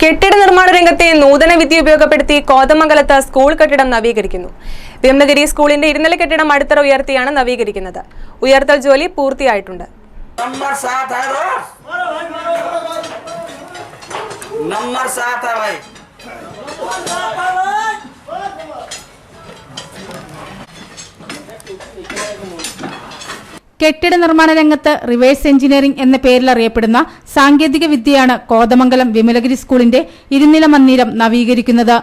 കെട്ടിട നിർമ്മാണ രംഗത്തെ നൂതന വിദ്യ ഉപയോഗപ്പെടുത്തി കോതമംഗലത്ത് സ്കൂൾ കെട്ടിടം നവീകരിക്കുന്നു. വിമലഗിരി സ്കൂളിന്റെ ഇരുനില കെട്ടിടം അടിത്തറ ഉയർത്തിയാണ് നവീകരിക്കുന്നത്. ഉയർത്തൽ ജോലി പൂർത്തിയായിട്ടുണ്ട്. കെട്ടിട നിർമ്മാണ രംഗത്ത് റിവേഴ്സ് എഞ്ചിനീയറിംഗ് എന്ന പേരിൽ അറിയപ്പെടുന്ന സാങ്കേതിക വിദ്യയാണ് കോതമംഗലം വിമലഗിരി സ്കൂളിന്റെ ഇരുനില മന്ദിരം നവീകരിക്കുന്നത്.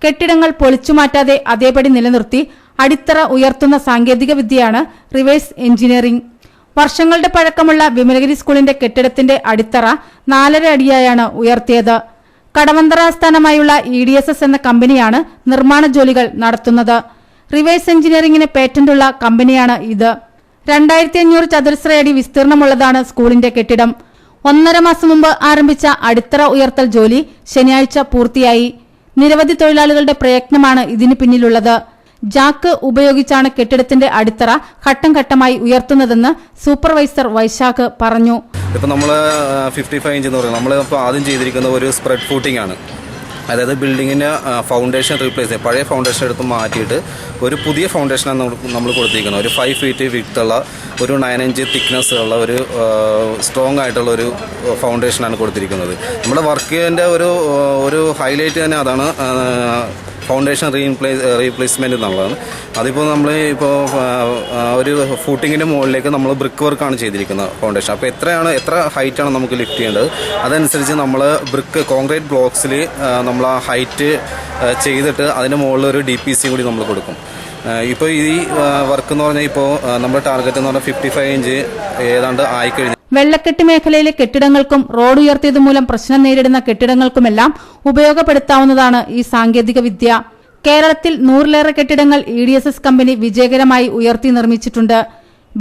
കെട്ടിടങ്ങൾ പൊളിച്ചുമാറ്റാതെ അതേപടി നിലനിർത്തി അടിത്തറ ഉയർത്തുന്ന സാങ്കേതിക വിദ്യയാണ് റിവേഴ്സ് എഞ്ചിനീയറിംഗ്. വർഷങ്ങളുടെ പഴക്കമുള്ള വിമലഗിരി സ്കൂളിന്റെ കെട്ടിടത്തിന്റെ അടിത്തറ 4.5 അടിയായാണ് ഉയർത്തിയത്. കടവന്തറ ആസ്ഥാനമായുള്ള EDSS എന്ന കമ്പനിയാണ് നിർമ്മാണ ജോലികൾ നടത്തുന്നത്. റിവേഴ്സ് എഞ്ചിനീയറിംഗിന് പേറ്റന്റുള്ള കമ്പനിയാണ് ഇത്. 2500 ചതുരശ്ര അടി വിസ്തീർണമുള്ളതാണ് സ്കൂളിന്റെ കെട്ടിടം. 1.5 മാസം മുമ്പ് ആരംഭിച്ച അടിത്തറ ഉയർത്തൽ ജോലി ശനിയാഴ്ച പൂർത്തിയായി. നിരവധി തൊഴിലാളികളുടെ പ്രയത്നമാണ് ഇതിന് പിന്നിലുള്ളത്. ജാക്ക് ഉപയോഗിച്ചാണ് കെട്ടിടത്തിന്റെ അടിത്തറ ഘട്ടം ഘട്ടമായി ഉയർത്തുന്നതെന്ന് സൂപ്പർവൈസർ വൈശാഖ് പറഞ്ഞു. ഇപ്പം നമ്മൾ 55 ഇഞ്ച് എന്ന് പറയുന്നത് നമ്മളിപ്പോൾ ആദ്യം ചെയ്തിരിക്കുന്ന ഒരു സ്പ്രെഡ് ഫൂട്ടിംഗ് ആണ്. അതായത് ബിൽഡിങ്ങിൻ്റെ ഫൗണ്ടേഷൻ റീപ്ലേസ് ചെയ്യും. പഴയ ഫൗണ്ടേഷൻ എടുത്ത് മാറ്റിയിട്ട് ഒരു പുതിയ ഫൗണ്ടേഷനാണ് നമ്മൾ കൊടുത്തിരിക്കുന്നത്. ഒരു 5 ഫീറ്റ് വിഡ്ത്തുള്ള ഒരു 9 ഇഞ്ച് തിക്നെസ് ഉള്ള ഒരു സ്ട്രോങ് ആയിട്ടുള്ള ഒരു ഫൗണ്ടേഷനാണ് കൊടുത്തിരിക്കുന്നത്. നമ്മുടെ വർക്കിൻ്റെ ഒരു ഹൈലൈറ്റ് തന്നെ അതാണ് ഫൗണ്ടേഷൻ റീപ്ലേസ്മെൻറ്റ് എന്നുള്ളതാണ്. അതിപ്പോൾ നമ്മൾ ഒരു ഫൂട്ടിങ്ങിൻ്റെ മുകളിലേക്ക് നമ്മൾ ബ്രിക്ക് വർക്കാണ് ചെയ്തിരിക്കുന്നത് ഫൗണ്ടേഷൻ. അപ്പോൾ എത്ര ഹൈറ്റാണ് നമുക്ക് ലിഫ്റ്റ് ചെയ്യേണ്ടത് അതനുസരിച്ച് നമ്മൾ ബ്രിക്ക് കോൺക്രീറ്റ് ബ്ലോക്സിൽ നമ്മൾ ആ ഹൈറ്റ് ചെയ്തിട്ട് അതിൻ്റെ മുകളിൽ ഒരു DPC കൂടി നമ്മൾ കൊടുക്കും. ഇപ്പോൾ ഈ വർക്ക് എന്ന് പറഞ്ഞാൽ ഇപ്പോൾ നമ്മുടെ ടാർഗറ്റ് എന്ന് പറഞ്ഞാൽ 55 ഇഞ്ച് ഏതാണ്ട് ആയിക്കഴിഞ്ഞു. വെള്ളക്കെട്ട് മേഖലയിലെ കെട്ടിടങ്ങൾക്കും റോഡ് ഉയർത്തിയത് മൂലം പ്രശ്നം നേരിടുന്ന കെട്ടിടങ്ങൾക്കുമെല്ലാം ഉപയോഗപ്പെടുത്താവുന്നതാണ് ഈ സാങ്കേതിക വിദ്യ. കേരളത്തിൽ 100-ലേറെ കെട്ടിടങ്ങൾ EDSS കമ്പനി വിജയകരമായി ഉയർത്തി നിർമ്മിച്ചിട്ടുണ്ട്.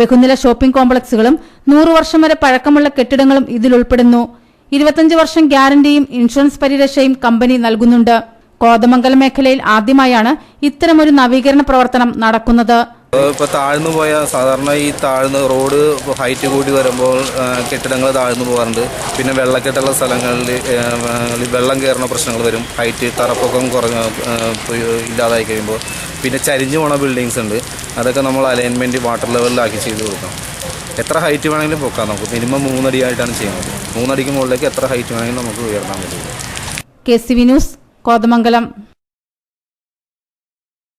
ബഹുനില ഷോപ്പിംഗ് കോംപ്ലക്സുകളും 100 വർഷം വരെ പഴക്കമുള്ള കെട്ടിടങ്ങളും ഇതിലുൾപ്പെടുന്നു. 25 വർഷം ഗ്യാരണ്ടിയും ഇൻഷുറൻസ് പരിരക്ഷയും കമ്പനി നൽകുന്നുണ്ട്. കോതമംഗലം മേഖലയിൽ ആദ്യമായാണ് ഇത്തരമൊരു നവീകരണ പ്രവർത്തനം നടക്കുന്നത്. ഇപ്പോൾ താഴ്ന്നു പോയ സാധാരണ ഈ താഴ്ന്ന റോഡ് ഹൈറ്റ് കൂടി വരുമ്പോൾ കെട്ടിടങ്ങൾ താഴ്ന്നു പോകാറുണ്ട്. പിന്നെ വെള്ളക്കെട്ടുള്ള സ്ഥലങ്ങളിൽ വെള്ളം കയറുന്ന പ്രശ്നങ്ങൾ വരും. ഹൈറ്റ് തറപ്പൊക്കം ഇല്ലാതായി കഴിയുമ്പോൾ പിന്നെ ചരിഞ്ഞു പോണ ബിൽഡിങ്സ് ഉണ്ട്. അതൊക്കെ നമ്മൾ അലൈൻമെൻറ്റ് വാട്ടർ ലെവലിലാക്കി ചെയ്ത് കൊടുക്കണം. എത്ര ഹൈറ്റ് വേണമെങ്കിലും പൊക്കാം. നമുക്ക് മിനിമം 3 അടിയായിട്ടാണ് ചെയ്യുന്നത്. 3 അടിക്ക് മുകളിലേക്ക് എത്ര ഹൈറ്റ് വേണമെങ്കിലും നമുക്ക് ഉയർത്താൻ പറ്റും. KCV news Kothamangalam.